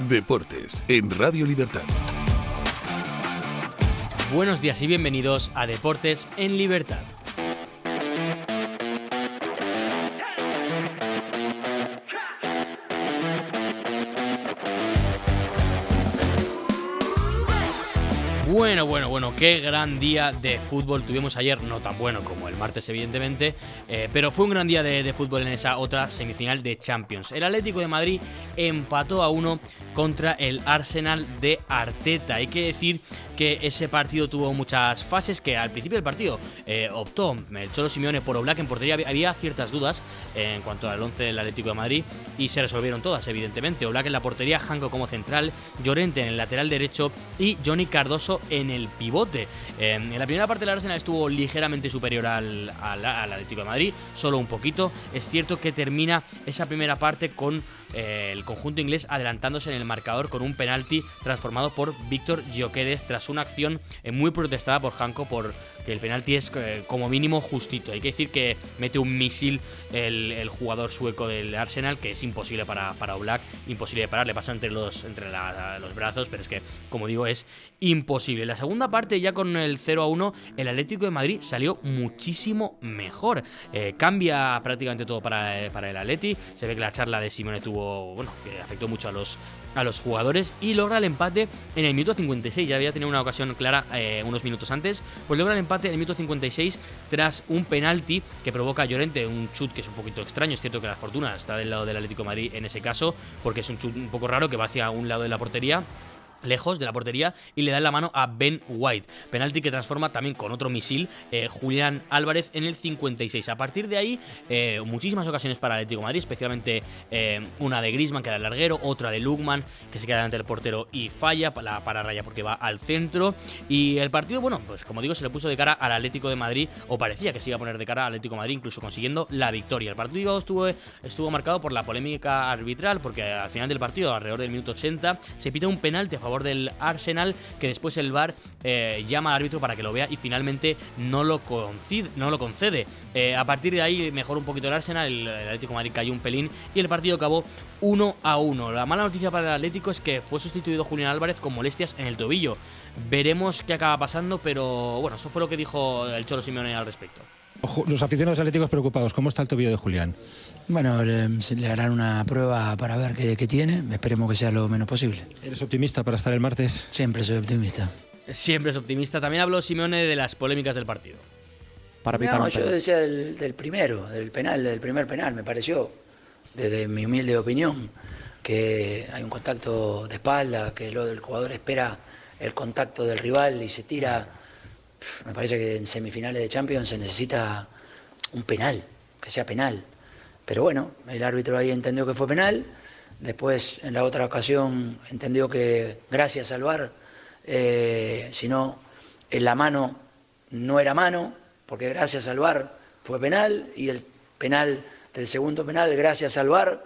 Deportes en Radio Libertad. Buenos días y bienvenidos a Deportes en Libertad. Bueno, qué gran día de fútbol tuvimos ayer, no tan bueno como el martes evidentemente, pero fue un gran día de fútbol en esa otra semifinal de Champions. El Atlético de Madrid empató a 1 contra el Arsenal de Arteta. Hay que decir que ese partido tuvo muchas fases, que al principio del partido optó el Cholo Simeone por Oblak en portería. Había ciertas dudas en cuanto al 11 del Atlético de Madrid y se resolvieron todas evidentemente. Oblak en la portería, Janko como central, Llorente en el lateral derecho y Johnny Cardoso en el pivote. En la primera parte el Arsenal estuvo ligeramente superior al Atlético de Madrid, solo un poquito. Es cierto que termina esa primera parte con el conjunto inglés adelantándose en el marcador con un penalti transformado por Víctor Gyökeres tras una acción muy protestada por Janko, porque el penalti es como mínimo justito. Hay que decir que mete un misil el jugador sueco del Arsenal, que es imposible para Oblak, imposible de parar, le pasa entre los brazos, pero es que, como digo, es imposible. La segunda parte, ya con el 0-1, el Atlético de Madrid salió muchísimo mejor. Cambia prácticamente todo para el Atleti. Se ve que la charla de Simeone que afectó mucho a los jugadores, y logra el empate en el minuto 56. Ya había tenido una ocasión clara unos minutos antes, pues logra el empate en el minuto 56 tras un penalti que provoca a Llorente, un chut que es un poquito extraño. Es cierto que la fortuna está del lado del Atlético de Madrid en ese caso, porque es un chut un poco raro que va hacia un lado de la portería, lejos de la portería, y le da la mano a Ben White. Penalti que transforma también con otro misil Julián Álvarez en el 56. A partir de ahí, muchísimas ocasiones para el Atlético de Madrid, especialmente una de Griezmann que da el larguero, otra de Lookman que se queda delante del portero y falla la pararraya porque va al centro. Y el partido, pues como digo, se le puso de cara al Atlético de Madrid, o parecía que se iba a poner de cara al Atlético de Madrid, incluso consiguiendo la victoria. El partido estuvo marcado por la polémica arbitral, porque al final del partido, alrededor del minuto 80, se pita un penalti a favor del Arsenal, que después el VAR llama al árbitro para que lo vea y finalmente no lo concede. A partir de ahí mejoró un poquito el Arsenal, el Atlético de Madrid cayó un pelín y el partido acabó 1-1. La mala noticia para el Atlético es que fue sustituido Julián Álvarez con molestias en el tobillo. Veremos qué acaba pasando, pero bueno, eso fue lo que dijo el Cholo Simeone al respecto. Los aficionados atléticos preocupados, ¿cómo está el tobillo de Julián? Bueno, le harán una prueba para ver qué tiene. Esperemos que sea lo menos posible. ¿Eres optimista para estar el martes? Siempre soy optimista. Siempre es optimista. También habló Simeone de las polémicas del partido. Yo decía del primer penal, me pareció, desde mi humilde opinión, que hay un contacto de espalda, que el jugador espera el contacto del rival y se tira. Me parece que en semifinales de Champions se necesita un penal, que sea penal. Pero bueno, el árbitro ahí entendió que fue penal. Después, en la otra ocasión, entendió que gracias al VAR, si no, en la mano no era mano, porque gracias al VAR fue penal, y el penal del segundo penal, gracias al VAR,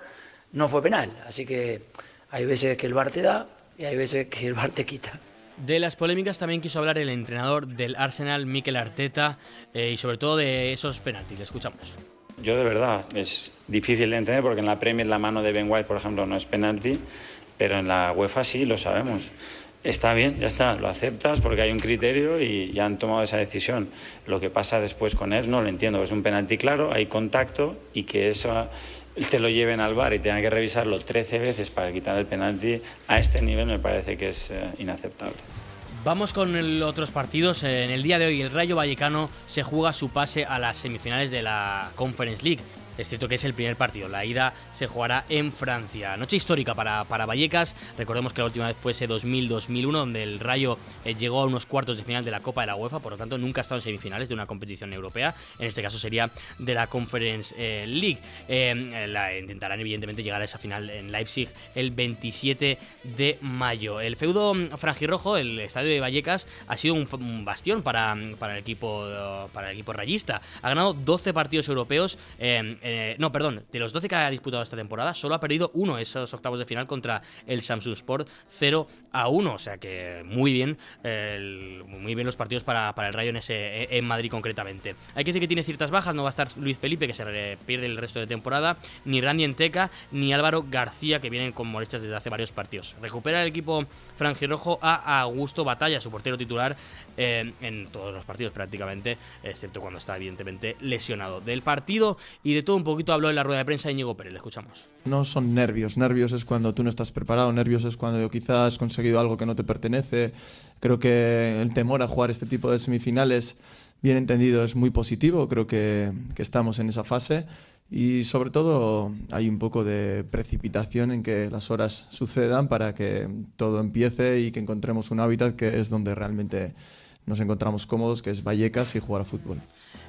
no fue penal. Así que hay veces que el VAR te da y hay veces que el VAR te quita. De las polémicas también quiso hablar el entrenador del Arsenal, Mikel Arteta, y sobre todo de esos penaltis. Le escuchamos. Yo de verdad, es difícil de entender porque en la Premier la mano de Ben White, por ejemplo, no es penalti, pero en la UEFA sí, lo sabemos. Está bien, ya está, lo aceptas porque hay un criterio y ya han tomado esa decisión. Lo que pasa después con él no lo entiendo, es un penalti claro, hay contacto, y que eso te lo lleven al VAR y tengan que revisarlo 13 veces para quitar el penalti a este nivel me parece que es inaceptable. Vamos con otros partidos. En el día de hoy el Rayo Vallecano se juega su pase a las semifinales de la Conference League. Es cierto que es el primer partido, la ida se jugará en Francia. Noche histórica para Vallecas. Recordemos que la última vez fue ese 2000-2001, donde el Rayo llegó a unos cuartos de final de la Copa de la UEFA, por lo tanto nunca ha estado en semifinales de una competición europea. En este caso sería de la Conference League. Intentarán evidentemente llegar a esa final en Leipzig el 27 de mayo. El feudo franjirrojo, el estadio de Vallecas, ha sido un bastión para el equipo rayista. Ha ganado 12 partidos europeos no, perdón, de los 12 que ha disputado esta temporada, solo ha perdido uno, esos octavos de final contra el Samsunspor 0-1. O sea que muy bien los partidos para el Rayo en Madrid concretamente. Hay que decir que tiene ciertas bajas, no va a estar Luis Felipe, que se pierde el resto de temporada, ni Randy Enteca, ni Álvaro García, que vienen con molestias desde hace varios partidos. Recupera el equipo franjirrojo a Augusto Batalla, su portero titular en todos los partidos prácticamente, excepto cuando está evidentemente lesionado. Del partido y de todo un poquito habló en la rueda de prensa Íñigo Pérez, le escuchamos. No son nervios, nervios es cuando tú no estás preparado, nervios es cuando quizás has conseguido algo que no te pertenece. Creo que el temor a jugar este tipo de semifinales, bien entendido, es muy positivo, creo que estamos en esa fase y sobre todo hay un poco de precipitación en que las horas sucedan para que todo empiece y que encontremos un hábitat que es donde realmente nos encontramos cómodos, que es Vallecas y jugar a fútbol.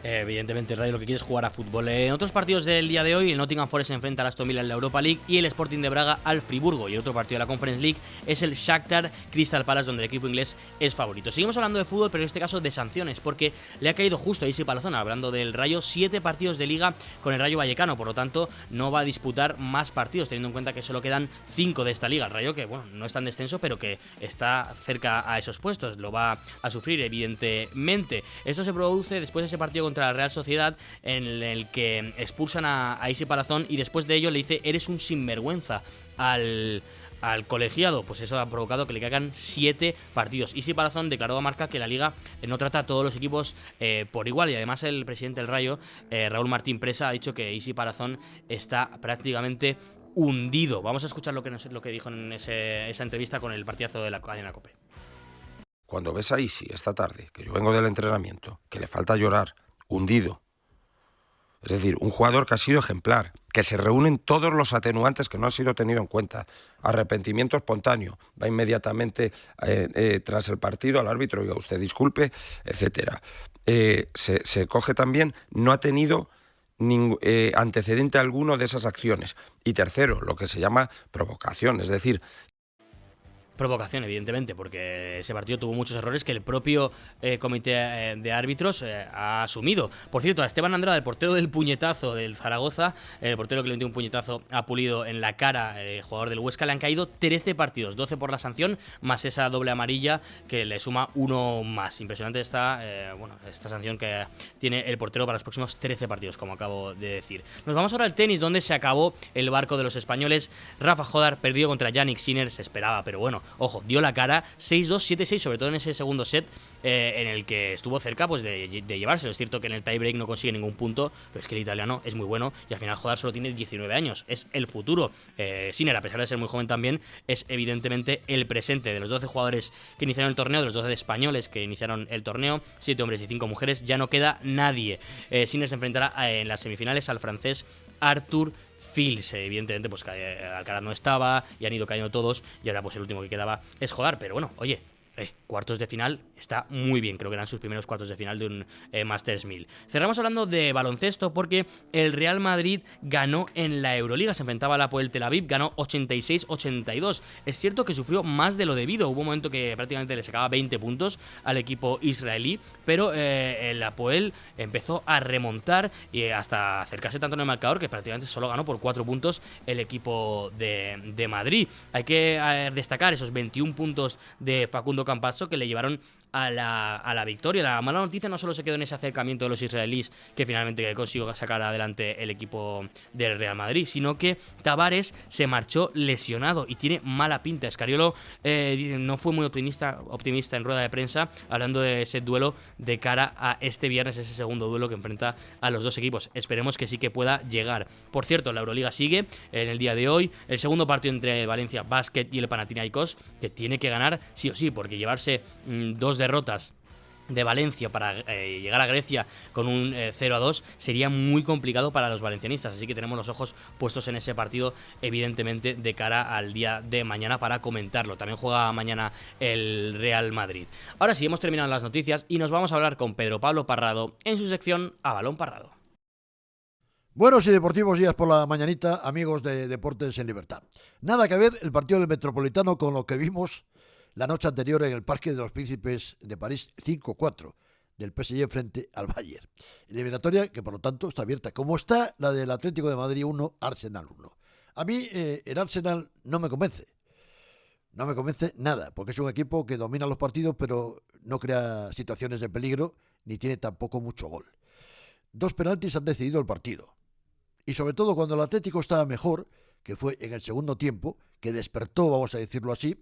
Evidentemente el Rayo lo que quiere es jugar a fútbol. En otros partidos del día de hoy, el Nottingham Forest se enfrenta al Aston Villa en la Europa League y el Sporting de Braga al Friburgo. Y el otro partido de la Conference League es el Shakhtar Crystal Palace, donde el equipo inglés es favorito. Seguimos hablando de fútbol, pero en este caso de sanciones, porque le ha caído justo a Isi Palazón, hablando del Rayo, 7 partidos de Liga con el Rayo Vallecano. Por lo tanto, no va a disputar más partidos, teniendo en cuenta que solo quedan 5 de esta Liga. El Rayo que, bueno, no está en descenso, pero que está cerca a esos puestos. Lo va a sufrir, evidentemente. Esto se produce después de ese partido contra la Real Sociedad, en el que expulsan a Isi Palazón y después de ello le dice: eres un sinvergüenza al colegiado. Pues eso ha provocado que le caigan 7 partidos. Isi Palazón declaró a Marca que la Liga no trata a todos los equipos por igual, y además el presidente del Rayo, Raúl Martín Presa, ha dicho que Isi Palazón está prácticamente hundido. Vamos a escuchar lo que dijo en esa entrevista con el partidazo de la cadena COPE. Cuando ves a Isi esta tarde, que yo vengo del entrenamiento, que le falta llorar, hundido. Es decir, un jugador que ha sido ejemplar, que se reúnen todos los atenuantes que no han sido tenidos en cuenta. Arrepentimiento espontáneo, va inmediatamente tras el partido al árbitro, oiga, usted disculpe, etcétera. Se coge también, no ha tenido antecedente alguno de esas acciones. Y tercero, lo que se llama provocación, es decir, provocación, evidentemente, porque ese partido tuvo muchos errores que el propio comité de árbitros ha asumido. Por cierto, a Esteban Andrada, el portero del puñetazo del Zaragoza, el portero que le metió un puñetazo a Pulido en la cara, jugador del Huesca, le han caído 13 partidos, 12 por la sanción, más esa doble amarilla que le suma uno más. Impresionante esta sanción que tiene el portero para los próximos 13 partidos, como acabo de decir. Nos vamos ahora al tenis, donde se acabó el barco de los españoles. Rafa Jodar perdió contra Yannick Sinner, se esperaba, pero bueno, ojo, dio la cara, 6-2, 7-6, sobre todo en ese segundo set, en el que estuvo cerca pues de llevárselo. Es cierto que en el tiebreak no consigue ningún punto, pero es que el italiano es muy bueno y al final Jodar solo tiene 19 años, es el futuro. Sinner, a pesar de ser muy joven también, es evidentemente el presente. De los 12 jugadores que iniciaron el torneo, de los 12 españoles que iniciaron el torneo, 7 hombres y 5 mujeres, ya no queda nadie. Sinner se enfrentará en las semifinales al francés Arthur Fils. Evidentemente pues Alcaraz no estaba y han ido cayendo todos y ahora pues el último que quedaba es Jodar, pero bueno, oye, cuartos de final está muy bien, creo que eran sus primeros cuartos de final de un Masters 1000. Cerramos hablando de baloncesto porque el Real Madrid ganó en la Euroliga, se enfrentaba a la Apoel Tel Aviv, ganó 86-82. Es cierto que sufrió más de lo debido, hubo un momento que prácticamente le sacaba 20 puntos al equipo israelí, pero el Apoel empezó a remontar y hasta acercarse tanto en el marcador que prácticamente solo ganó por 4 puntos el equipo de Madrid. Hay que destacar esos 21 puntos de Facundo Campazzo que le llevaron a la victoria. La mala noticia no solo se quedó en ese acercamiento de los israelíes que finalmente consiguió sacar adelante el equipo del Real Madrid, sino que Tavares se marchó lesionado y tiene mala pinta. Scariolo no fue muy optimista en rueda de prensa hablando de ese duelo de cara a este viernes, ese segundo duelo que enfrenta a los dos equipos. Esperemos que sí que pueda llegar. Por cierto, la Euroliga sigue en el día de hoy, el segundo partido entre Valencia Basket y el Panathinaikos, que tiene que ganar sí o sí, porque llevarse 2 derrotas de Valencia para llegar a Grecia con un 0-2 sería muy complicado para los valencianistas, así que tenemos los ojos puestos en ese partido, evidentemente de cara al día de mañana para comentarlo. También juega mañana el Real Madrid. Ahora sí, hemos terminado las noticias y nos vamos a hablar con Pedro Pablo Parrado en su sección A Balón Parrado. Buenos y deportivos días por la mañanita, amigos de Deportes en Libertad. Nada que ver el partido del Metropolitano con lo que vimos la noche anterior en el Parque de los Príncipes de París, 5-4. del PSG frente al Bayern. Eliminatoria que, por lo tanto, está abierta, como está la del Atlético de Madrid 1, Arsenal 1. A mí el Arsenal no me convence. No me convence nada, porque es un equipo que domina los partidos, pero no crea situaciones de peligro, ni tiene tampoco mucho gol. 2 penaltis han decidido el partido. Y sobre todo cuando el Atlético estaba mejor, que fue en el segundo tiempo, que despertó, vamos a decirlo así,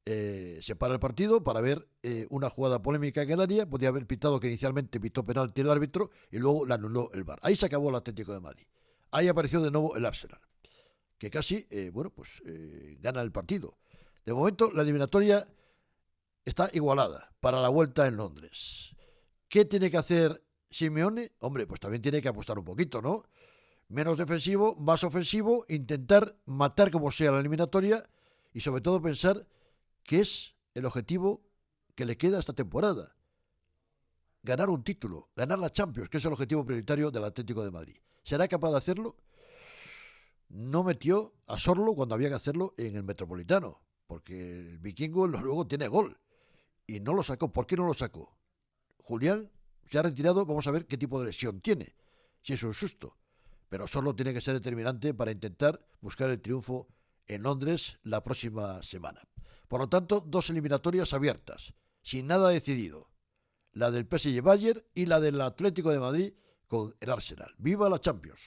se para el partido para ver una jugada polémica en el área. Podía haber pitado, que inicialmente pitó penalti el árbitro, y luego la anuló el VAR. Ahí se acabó el Atlético de Madrid. Ahí apareció de nuevo el Arsenal, que casi, gana el partido. De momento, la eliminatoria está igualada para la vuelta en Londres. ¿Qué tiene que hacer Simeone? Hombre, pues también tiene que apostar un poquito, ¿no? Menos defensivo, más ofensivo, intentar matar como sea la eliminatoria y sobre todo pensar que es el objetivo que le queda esta temporada. Ganar un título, ganar la Champions, que es el objetivo prioritario del Atlético de Madrid. ¿Será capaz de hacerlo? No metió a Sorlo cuando había que hacerlo en el Metropolitano, porque el vikingo luego tiene gol y no lo sacó. ¿Por qué no lo sacó? Julián se ha retirado, vamos a ver qué tipo de lesión tiene, si es un susto, pero Sorlo tiene que ser determinante para intentar buscar el triunfo en Londres la próxima semana. Por lo tanto, 2 eliminatorias abiertas, sin nada decidido, la del PSG Bayern y la del Atlético de Madrid con el Arsenal. ¡Viva la Champions!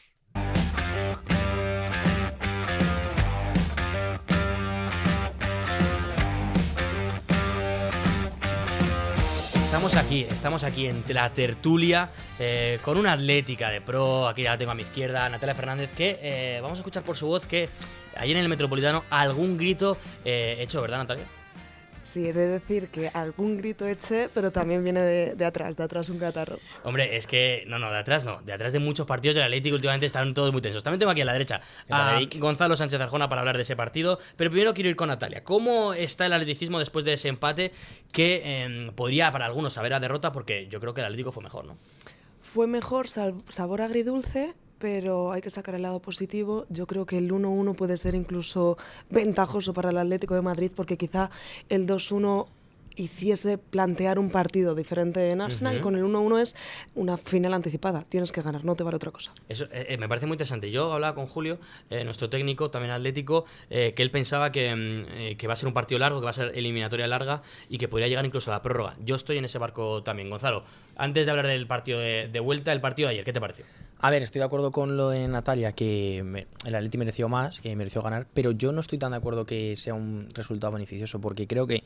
Estamos aquí en la tertulia con una atlética de pro. Aquí ya la tengo a mi izquierda, Natalia Fernández, que vamos a escuchar por su voz que ayer en el Metropolitano algún grito hecho, ¿verdad, Natalia? Sí, he de decir que algún grito eché, pero también viene de atrás un catarro. Hombre, es que, no, de atrás de muchos partidos del Atlético últimamente están todos muy tensos. También tengo aquí a la derecha a Gonzalo Sánchez Arjona para hablar de ese partido, pero primero quiero ir con Natalia. ¿Cómo está el atleticismo después de ese empate que podría para algunos saber a derrota? Porque yo creo que el Atlético fue mejor, ¿no? Fue mejor, sabor agridulce, pero hay que sacar el lado positivo. Yo creo que el 1-1 puede ser incluso ventajoso para el Atlético de Madrid, porque quizá el 2-1 hiciese plantear un partido diferente en Arsenal. Con el 1-1 es una final anticipada, tienes que ganar, no te vale otra cosa. Eso me parece muy interesante. Yo hablaba con Julio, nuestro técnico, también atlético, que él pensaba que va a ser un partido largo, que va a ser eliminatoria larga y que podría llegar incluso a la prórroga. Yo estoy en ese barco también. Gonzalo, antes de hablar del partido de vuelta, el partido de ayer, ¿qué te pareció? A ver, estoy de acuerdo con lo de Natalia, que el Atleti mereció más, que mereció ganar, pero yo no estoy tan de acuerdo que sea un resultado beneficioso, porque creo que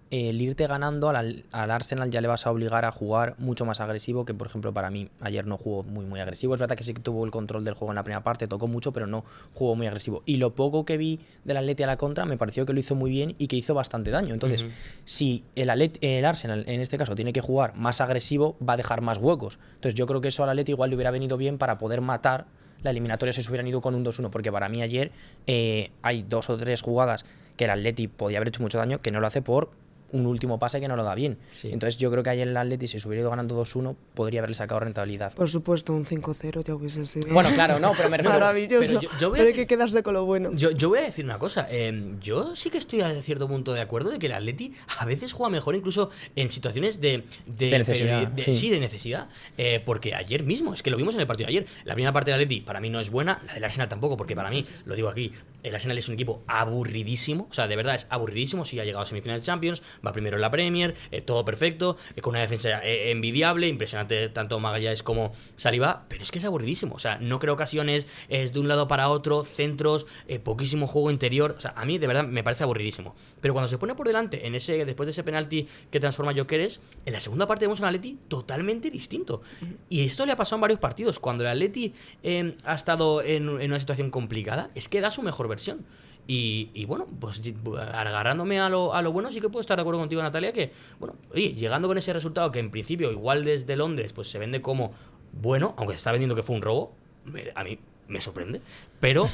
el irte ganando al Arsenal ya le vas a obligar a jugar mucho más agresivo, que por ejemplo para mí ayer no jugó muy agresivo. Es verdad que sí que tuvo el control del juego en la primera parte, tocó mucho, pero no jugó muy agresivo. Y lo poco que vi del Atleti a la contra me pareció que lo hizo muy bien y que hizo bastante daño. Entonces, si el Arsenal en este caso tiene que jugar más agresivo, va a dejar más huecos. Entonces yo creo que eso al Atleti igual le hubiera venido bien para poder matar la eliminatoria si se hubieran ido con un 2-1, porque para mí ayer hay 2 o 3 jugadas que el Atleti podía haber hecho mucho daño, que no lo hace por un último pase que no lo da bien. Sí. Entonces yo creo que ayer el Atleti, si se hubiera ido ganando 2-1, podría haberle sacado rentabilidad. Por supuesto, un 5-0 ya hubiese sido. Bueno, claro, no, pero me refiero... Maravilloso. Pero hay que quedarse con lo bueno. Yo voy a decir una cosa. Yo sí que estoy a cierto punto de acuerdo de que el Atleti a veces juega mejor, incluso en situaciones de necesidad. Sí, de necesidad. Porque ayer mismo, es que lo vimos en el partido de ayer. La primera parte del Atleti para mí no es buena, la del Arsenal tampoco, porque para mí, lo digo aquí, el Arsenal es un equipo aburridísimo. O sea, de verdad es aburridísimo. Sí ha llegado a semifinales de Champions, va primero en la Premier, todo perfecto, con una defensa envidiable, impresionante tanto Magallanes como Saliba, pero es que es aburridísimo. O sea, no creo ocasiones, es de un lado para otro, centros, poquísimo juego interior. O sea, a mí de verdad me parece aburridísimo. Pero cuando se pone por delante, después de ese penalti que transforma a Gyökeres, en la segunda parte vemos un Atleti totalmente distinto. Y esto le ha pasado en varios partidos. Cuando el Atleti ha estado en una situación complicada, es que da su mejor versión. Y bueno, pues agarrándome a lo bueno, sí que puedo estar de acuerdo contigo, Natalia, que, bueno, oye, llegando con ese resultado que en principio, igual desde Londres, pues se vende como bueno, aunque se está vendiendo que fue un robo, a mí me sorprende, pero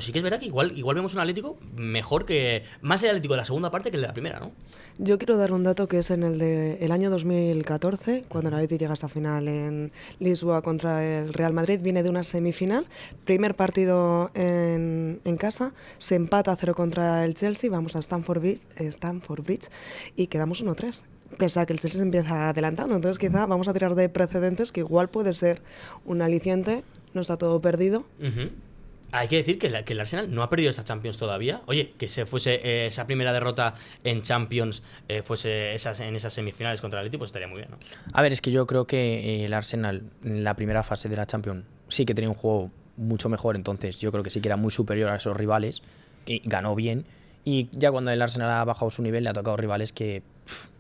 sí que es verdad que igual vemos un Atlético mejor, que más el Atlético de la segunda parte que el de la primera, ¿no? Yo quiero dar un dato que es en el año 2014, cuando el Atlético llega a esta final en Lisboa contra el Real Madrid. Viene de una semifinal, primer partido en casa, se empata 0 contra el Chelsea, vamos a Stamford Bridge y quedamos 1-3. pese a que el Chelsea se empieza adelantando. Entonces quizá vamos a tirar de precedentes que igual puede ser un aliciente, no está todo perdido. Hay que decir que el Arsenal no ha perdido esta Champions todavía. Oye, que se fuese esa primera derrota en Champions, fuese en esas semifinales contra el Atleti, pues estaría muy bien, ¿no? A ver, es que yo creo que el Arsenal en la primera fase de la Champions sí que tenía un juego mucho mejor, entonces yo creo que sí que era muy superior a esos rivales y ganó bien. Y ya cuando el Arsenal ha bajado su nivel, le ha tocado rivales que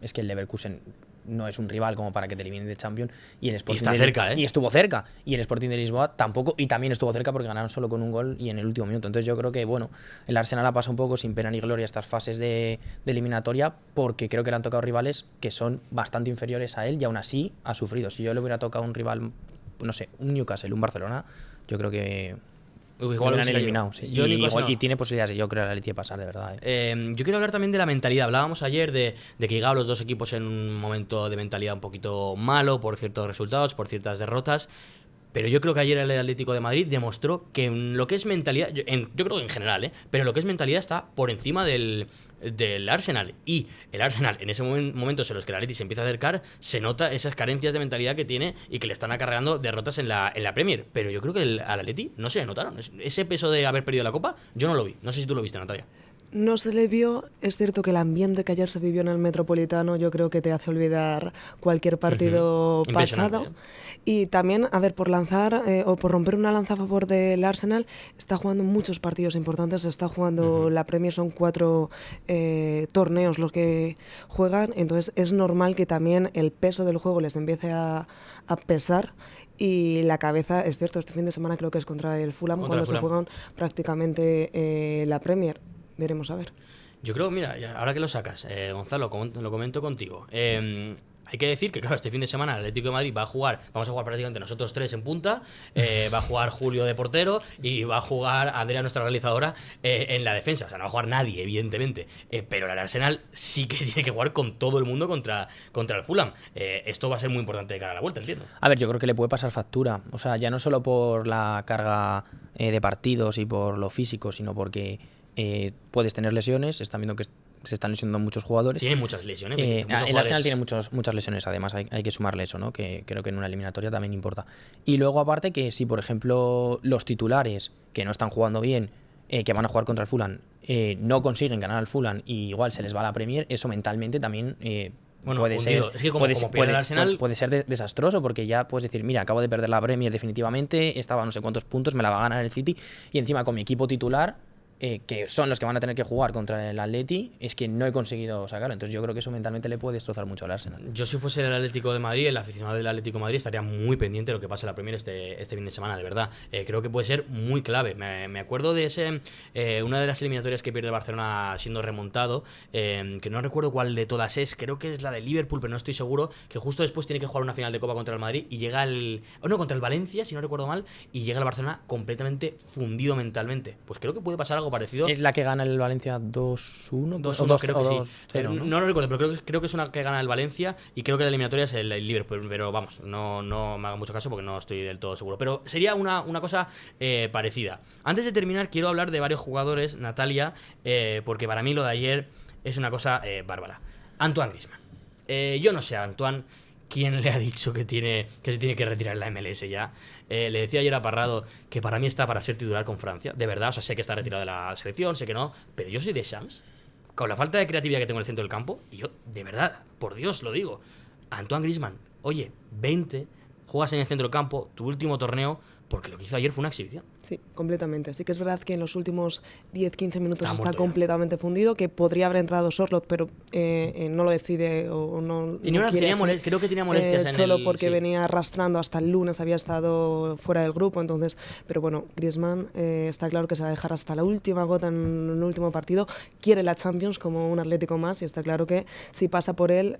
es que el Leverkusen no es un rival como para que te eliminen de Champions, y el Sporting está cerca, ¿eh? Y estuvo cerca, y el Sporting de Lisboa tampoco, y también estuvo cerca porque ganaron solo con un gol y en el último minuto. Entonces yo creo que bueno, el Arsenal ha pasado un poco sin pena ni gloria estas fases de eliminatoria, porque creo que le han tocado rivales que son bastante inferiores a él y aún así ha sufrido. Si yo le hubiera tocado un rival, no sé, un Newcastle, un Barcelona, yo creo que igual lo han eliminado, sí. Y tiene posibilidades, yo creo, el Atleti de pasar, de verdad. Yo quiero hablar también de la mentalidad. Hablábamos ayer de que llegaban los dos equipos en un momento de mentalidad un poquito malo por ciertos resultados, por ciertas derrotas. Pero yo creo que ayer el Atlético de Madrid demostró que en lo que es mentalidad, yo creo que en general, pero en lo que es mentalidad está por encima del Arsenal. Y el Arsenal, en ese momentos en los que el Atleti se empieza a acercar, se nota esas carencias de mentalidad que tiene y que le están acarreando derrotas en la Premier. Pero yo creo que al Atleti no se le notaron. Ese peso de haber perdido la Copa, yo no lo vi. No sé si tú lo viste, Natalia. No se le vio, es cierto que el ambiente que ayer se vivió en el Metropolitano yo creo que te hace olvidar cualquier partido pasado. Y también, a ver, por lanzar o por romper una lanza a favor del Arsenal, está jugando muchos partidos importantes, está jugando la Premier, son 4 torneos los que juegan, entonces es normal que también el peso del juego les empiece a pesar. Y la cabeza, es cierto, este fin de semana creo que es contra el Fulham, cuando se juegan prácticamente la Premier. Veremos a ver. Yo creo, mira, ahora que lo sacas, Gonzalo, lo comento contigo. Hay que decir que, claro, este fin de semana el Atlético de Madrid vamos a jugar prácticamente nosotros 3 en punta, va a jugar Julio de portero y va a jugar Andrea, nuestra realizadora, en la defensa. O sea, no va a jugar nadie, evidentemente. Pero el Arsenal sí que tiene que jugar con todo el mundo contra el Fulham. Esto va a ser muy importante de cara a la vuelta, entiendo. A ver, yo creo que le puede pasar factura. O sea, ya no solo por la carga de partidos y por lo físico, sino porque puedes tener lesiones. Están viendo que se están lesionando muchos jugadores. Tiene muchas lesiones. El Arsenal tiene muchas lesiones, además hay que sumarle eso, ¿no? Que creo que en una eliminatoria también importa. Y luego aparte que si, por ejemplo, los titulares que no están jugando bien, que van a jugar contra el Fulham, no consiguen ganar al Fulham y igual se les va a la Premier, eso mentalmente también puede ser, es que el Arsenal puede ser desastroso, porque ya puedes decir, mira, acabo de perder la Premier definitivamente, estaba a no sé cuántos puntos, me la va a ganar el City, y encima con mi equipo titular, que son los que van a tener que jugar contra el Atleti, es que no he conseguido sacarlo. Entonces yo creo que eso mentalmente le puede destrozar mucho al Arsenal. Yo, si fuese el Atlético de Madrid, el aficionado del Atlético de Madrid, estaría muy pendiente de lo que pase en la Premier este fin de semana, de verdad. Creo que puede ser muy clave. Me acuerdo de una de las eliminatorias que pierde el Barcelona siendo remontado, que no recuerdo cuál de todas es, creo que es la de Liverpool, pero no estoy seguro, que justo después tiene que jugar una final de Copa contra el Madrid y llega contra el Valencia, si no recuerdo mal, y llega el Barcelona completamente fundido mentalmente. Pues creo que puede pasar algo parecido. ¿Es la que gana el Valencia 2-1? 2-1, creo que sí. 0, ¿no? Lo recuerdo, pero creo que es una que gana el Valencia y creo que la eliminatoria es el Liverpool. Pero vamos, no me haga mucho caso porque no estoy del todo seguro. Pero sería una cosa parecida. Antes de terminar, quiero hablar de varios jugadores, Natalia, porque para mí lo de ayer es una cosa bárbara. Antoine Griezmann. Yo no sé, Antoine, ¿quién le ha dicho que se tiene que retirar en la MLS ya? Le decía ayer a Parrado que para mí está para ser titular con Francia. De verdad, o sea, sé que está retirado de la selección, sé que no, pero yo soy de Shams. Con la falta de creatividad que tengo en el centro del campo, y yo, de verdad, por Dios lo digo, Antoine Griezmann, oye, 20, juegas en el centro del campo, tu último torneo, porque lo que hizo ayer fue una exhibición. Sí, completamente. Sí que es verdad que en los últimos 10-15 minutos está completamente fundido, que podría haber entrado Sorloth, pero no lo decide o no creo que tenía molestias solo porque venía arrastrando hasta el lunes, había estado fuera del grupo, entonces, pero bueno, Griezmann está claro que se va a dejar hasta la última gota en el último partido, quiere la Champions como un Atlético más y está claro que si pasa por él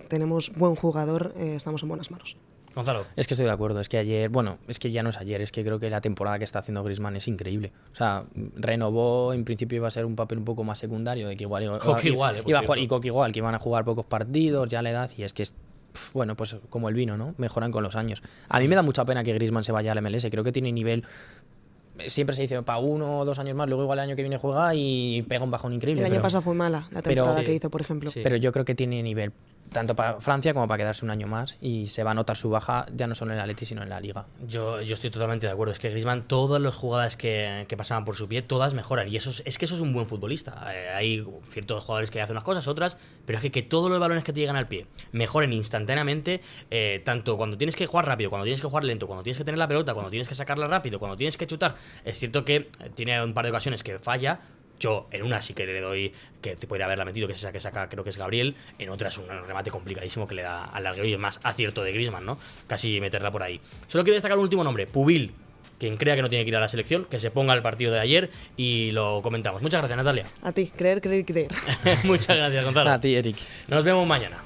tenemos buen jugador, estamos en buenas manos. Gonzalo. Es que estoy de acuerdo, es que ayer, es que ya no es ayer, es que creo que la temporada que está haciendo Griezmann es increíble. O sea, renovó, en principio iba a ser un papel un poco más secundario, de que igual iba a jugar, y Coque igual, que iban a jugar pocos partidos, ya la edad, y es que pues como el vino, ¿no? Mejoran con los años. A mí me da mucha pena que Griezmann se vaya al MLS, creo que tiene nivel. Siempre se dice para 1 o 2 años más, luego igual el año que viene juega y pega un bajón increíble. El año pasado fue mala la temporada que hizo, por ejemplo. Sí. Pero yo creo que tiene nivel tanto para Francia como para quedarse un año más, y se va a notar su baja ya no solo en el Atleti sino en la Liga. Yo estoy totalmente de acuerdo. Es que Griezmann, todas las jugadas que pasaban por su pie, todas mejoran. Y eso es que eso es un buen futbolista. Hay ciertos jugadores que hacen unas cosas, otras, pero es que todos los balones que te llegan al pie mejoren instantáneamente, tanto cuando tienes que jugar rápido, cuando tienes que jugar lento, cuando tienes que tener la pelota, cuando tienes que sacarla rápido, cuando tienes que chutar. Es cierto que tiene un par de ocasiones que falla. Yo en una sí que le doy que te podría haberla metido, que es esa que saca, creo que es Gabriel. En otra es un remate complicadísimo que le da al larguero y es más acierto de Griezmann, ¿no? Casi meterla por ahí. Solo quiero destacar un último nombre, Pubil. Quien crea que no tiene que ir a la selección, que se ponga al partido de ayer y lo comentamos. Muchas gracias, Natalia. A ti, creer. Muchas gracias, Gonzalo. A ti, Eric. Nos vemos mañana.